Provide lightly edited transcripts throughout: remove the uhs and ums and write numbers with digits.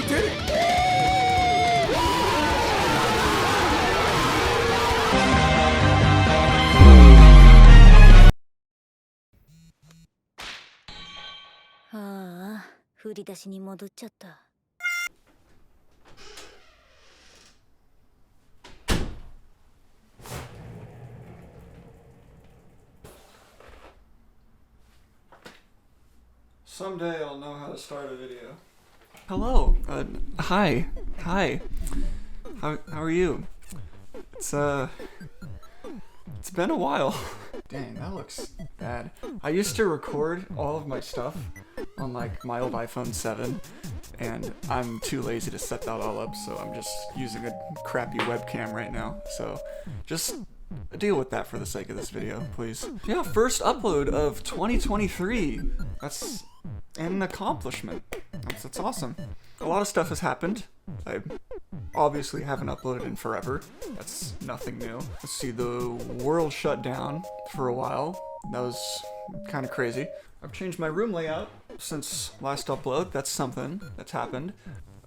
finally did it! Someday I'll know how to start a video. Hello. Hi. How are you? It's been a while. Dang, that looks bad. I used to record all of my stuff on like my old iPhone 7, and I'm too lazy to set that all up, so I'm just using a crappy webcam right now. So just deal with that for the sake of this video, please. Yeah, first upload of 2023. That's an accomplishment. That's awesome. A lot of stuff has happened. I obviously haven't uploaded in forever. That's nothing new. Let's see, the world shut down for a while. That was kind of crazy. I've changed my room layout since last upload. That's something that's happened.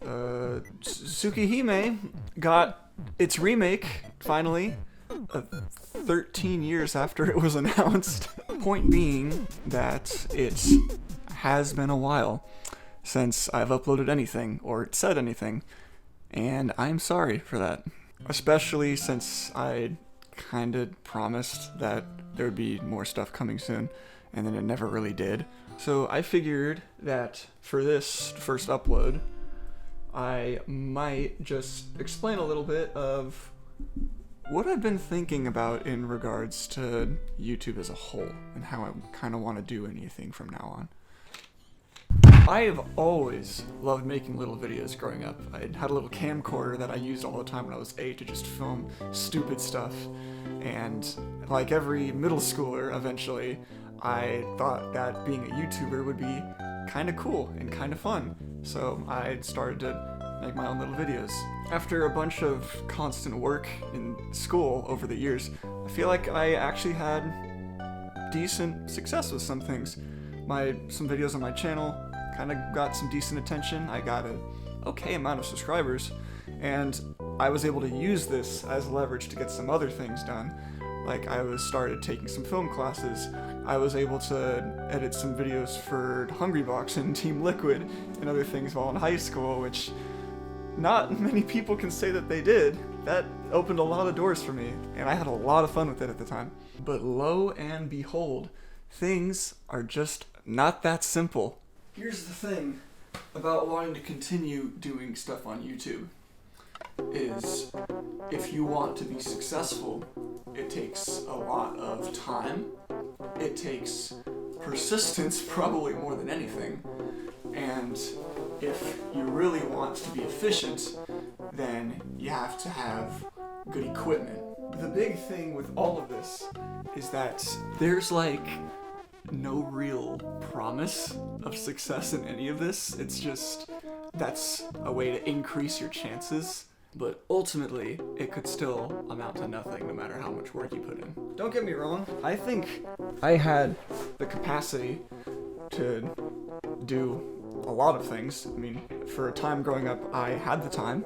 Tsukihime got its remake, finally. 13 years after it was announced. Point being that it has been a while since I've uploaded anything or said anything, and I'm sorry for that. Especially since I kinda promised that there would be more stuff coming soon, and then it never really did. So I figured that for this first upload, I might just explain a little bit of what I've been thinking about in regards to YouTube as a whole, and how I kind of want to do anything from now on. I have always loved making little videos growing up. I had a little camcorder that I used all the time when I was 8 to just film stupid stuff, and like every middle schooler eventually, I thought that being a YouTuber would be kind of cool and kind of fun, so I started to make my own little videos. After a bunch of constant work in school over the years, I feel like I actually had decent success with some things. Some videos on my channel kind of got some decent attention. I got an okay amount of subscribers, and I was able to use this as leverage to get some other things done. Like I started taking some film classes. I was able to edit some videos for Hungrybox and Team Liquid and other things while in high school, which not many people can say that they did. That opened a lot of doors for me, and I had a lot of fun with it at the time. But lo and behold, things are just not that simple. Here's the thing about wanting to continue doing stuff on YouTube, is if you want to be successful, it takes a lot of time. It takes persistence, probably more than anything. And if you really want to be efficient, then you have to have good equipment. The big thing with all of this is that there's like no real promise of success in any of this. It's just, that's a way to increase your chances, but ultimately it could still amount to nothing no matter how much work you put in. Don't get me wrong, I think I had the capacity to do a lot of things. I mean, for a time growing up, I had the time,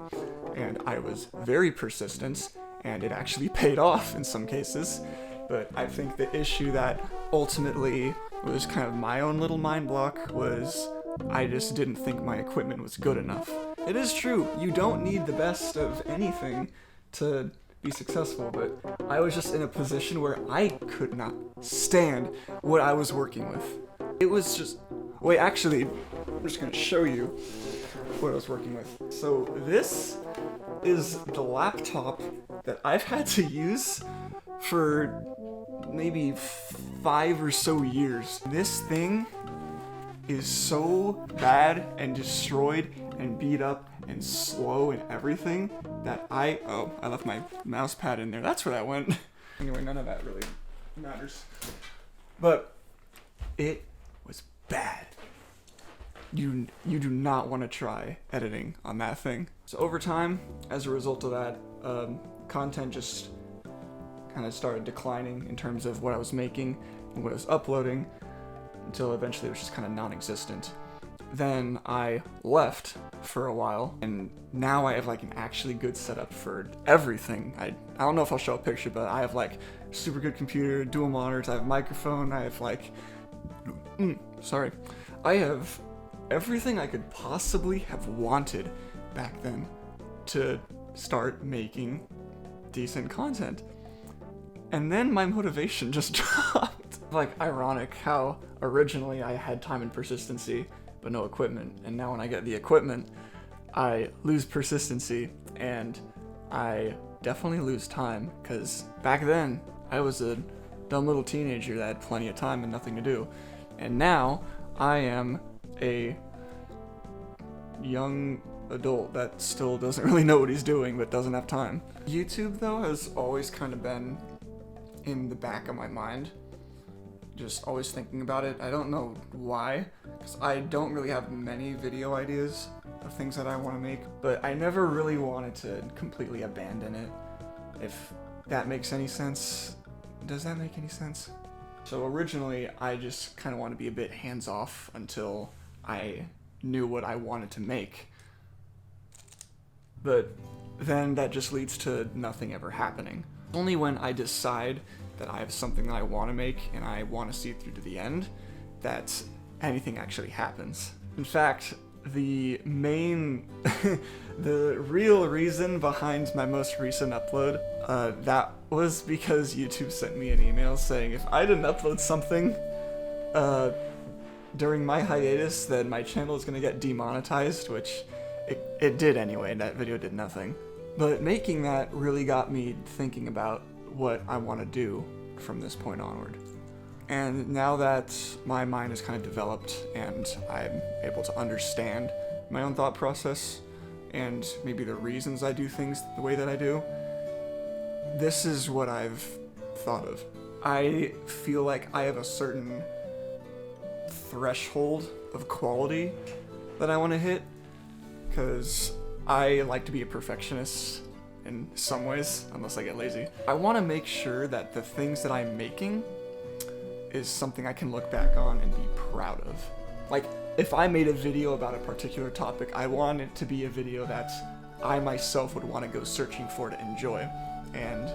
and I was very persistent, and it actually paid off in some cases. But I think the issue that ultimately was kind of my own little mind block was I just didn't think my equipment was good enough. It is true, you don't need the best of anything to be successful, but I was just in a position where I could not stand what I was working with. It was just... Wait, actually, I'm just gonna show you what I was working with. So this is the laptop that I've had to use for maybe 5 or so years. This thing is so bad and destroyed and beat up and slow and everything that I left my mouse pad in there. That's where that went. Anyway, none of that really matters. But it was bad. You do not want to try editing on that thing. So over time, as a result of that, content just kind of started declining in terms of what I was making and what I was uploading, until eventually it was just kind of non-existent. Then I left for a while, and now I have like an actually good setup for everything. I don't know if I'll show a picture, but I have like super good computer, dual monitors, I have a microphone, I have like, I have everything I could possibly have wanted back then to start making decent content. And then my motivation just dropped. Like, ironic how originally I had time and persistency, but no equipment. And now when I get the equipment, I lose persistency, and I definitely lose time, because back then I was a dumb little teenager that had plenty of time and nothing to do. And now I am a young adult that still doesn't really know what he's doing but doesn't have time. YouTube, though, has always kind of been in the back of my mind, just always thinking about it. I don't know why, because I don't really have many video ideas of things that I want to make, but I never really wanted to completely abandon it, if that makes any sense. Does that make any sense? So originally, I just kind of wanted to be a bit hands-off until I knew what I wanted to make. But then that just leads to nothing ever happening. Only when I decide that I have something that I want to make and I want to see it through to the end, that anything actually happens. In fact, the real reason behind my most recent upload, that was because YouTube sent me an email saying if I didn't upload something during my hiatus, then my channel is going to get demonetized, which it did anyway. That video did nothing. But making that really got me thinking about what I want to do from this point onward. And now that my mind is kind of developed and I'm able to understand my own thought process and maybe the reasons I do things the way that I do, this is what I've thought of. I feel like I have a certain threshold of quality that I want to hit, because I like to be a perfectionist in some ways, unless I get lazy. I want to make sure that the things that I'm making is something I can look back on and be proud of. Like, if I made a video about a particular topic, I want it to be a video that I myself would want to go searching for to enjoy. And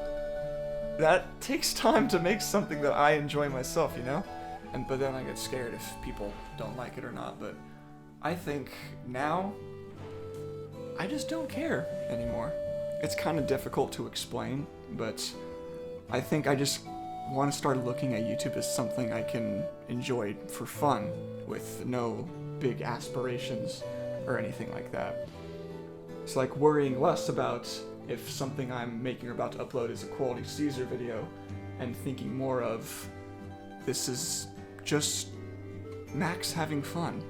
that takes time to make something that I enjoy myself, you know? But then I get scared if people don't like it or not. But I think now, I just don't care anymore. It's kind of difficult to explain, but I think I just want to start looking at YouTube as something I can enjoy for fun, with no big aspirations or anything like that. It's like worrying less about if something I'm making or about to upload is a quality Caesar video, and thinking more of, this is just Max having fun.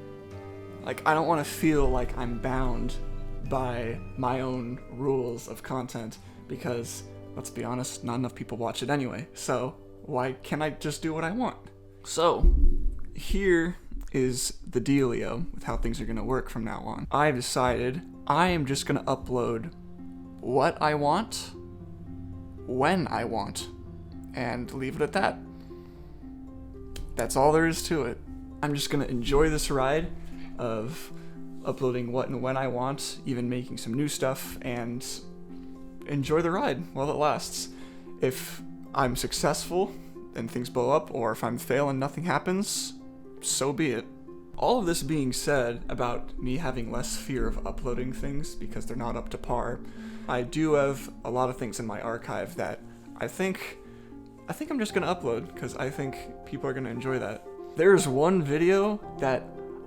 Like, I don't want to feel like I'm bound by my own rules of content, because, let's be honest, not enough people watch it anyway, so why can't I just do what I want? So, here is the dealio with how things are going to work from now on. I've decided I am just going to upload what I want, when I want, and leave it at that. That's all there is to it. I'm just going to enjoy this ride of uploading what and when I want, even making some new stuff, and enjoy the ride while it lasts. If I'm successful and things blow up, or if I'm fail and nothing happens, so be it. All of this being said about me having less fear of uploading things because they're not up to par, I do have a lot of things in my archive that I think I'm just gonna upload because I think people are gonna enjoy that. There's one video that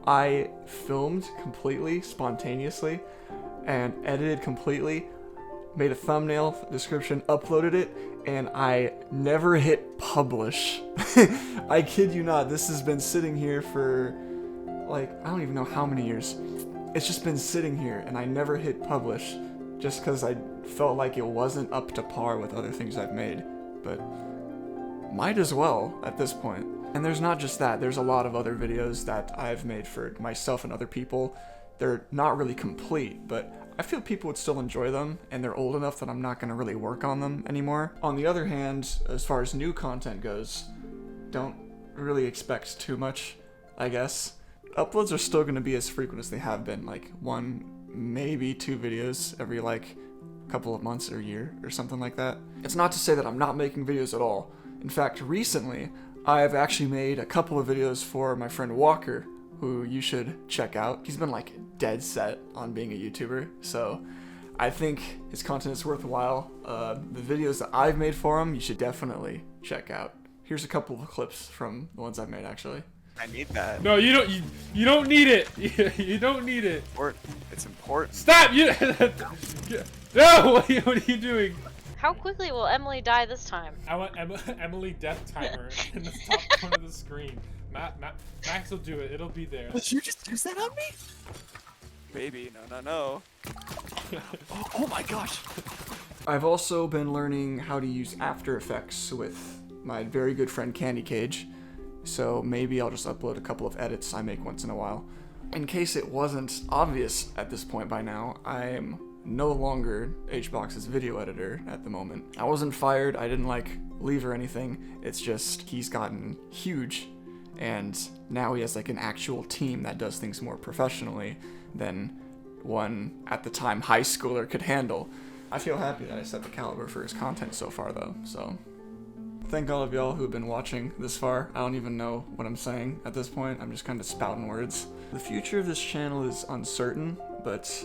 I filmed completely spontaneously and edited completely, made a thumbnail, description, uploaded it, and I never hit publish. I kid you not, this has been sitting here for, like, I don't even know how many years. It's just been sitting here, and I never hit publish, just because I felt like it wasn't up to par with other things I've made. But might as well at this point. And there's not just that, there's a lot of other videos that I've made for myself and other people. They're not really complete, but I feel people would still enjoy them, and they're old enough that I'm not going to really work on them anymore. On the other hand, as far as new content goes, don't really expect too much, I guess. uploads are still going to be as frequent as they have been, like 1, maybe 2 videos every like couple of months or year or something like that. It's not to say that I'm not making videos at all. In fact, recently I've actually made a couple of videos for my friend Walker, who you should check out. He's been like dead set on being a YouTuber, so I think his content is worthwhile. The videos that I've made for him, you should definitely check out. Here's a couple of clips from the ones I've made, actually. I need that. No, you don't. You don't need it. You don't need it. It's important. Stop! You. No! What are you doing? How quickly will Emily die this time? I want Emily death timer in the top corner of the screen. Max will do it. It'll be there. Did you just use that on me? Baby, no. Oh my gosh. I've also been learning how to use After Effects with my very good friend Candy Cage, so maybe I'll just upload a couple of edits I make once in a while. In case it wasn't obvious at this point by now, I'm no longer HBox's video editor at the moment. I wasn't fired, I didn't leave or anything, it's just he's gotten huge, and now he has an actual team that does things more professionally than one, at the time, high schooler could handle. I feel happy that I set the caliber for his content so far though, so thank all of y'all who have been watching this far. I don't even know what I'm saying at this point, I'm just kind of spouting words. The future of this channel is uncertain, but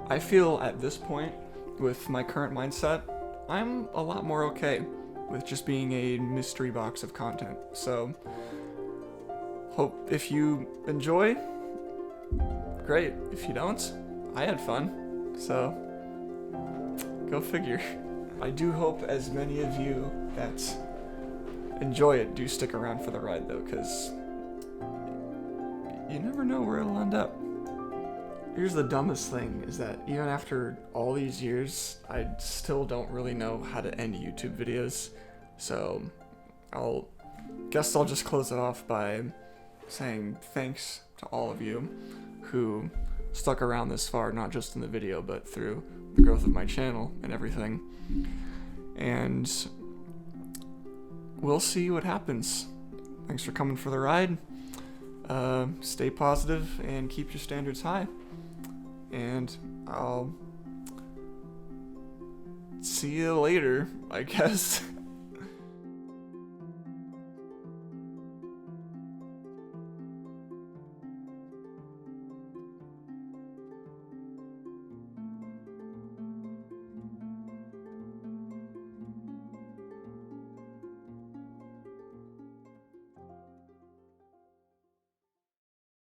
I feel at this point, with my current mindset, I'm a lot more okay with just being a mystery box of content. So, hope if you enjoy, great. If you don't, I had fun. So, go figure. I do hope as many of you that enjoy it do stick around for the ride though, because you never know where it'll end up. Here's the dumbest thing, is that even after all these years, I still don't really know how to end YouTube videos. So guess I'll just close it off by saying thanks to all of you who stuck around this far, not just in the video, but through the growth of my channel and everything. And we'll see what happens. Thanks for coming for the ride. Stay positive and keep your standards high. And I'll see you later, I guess.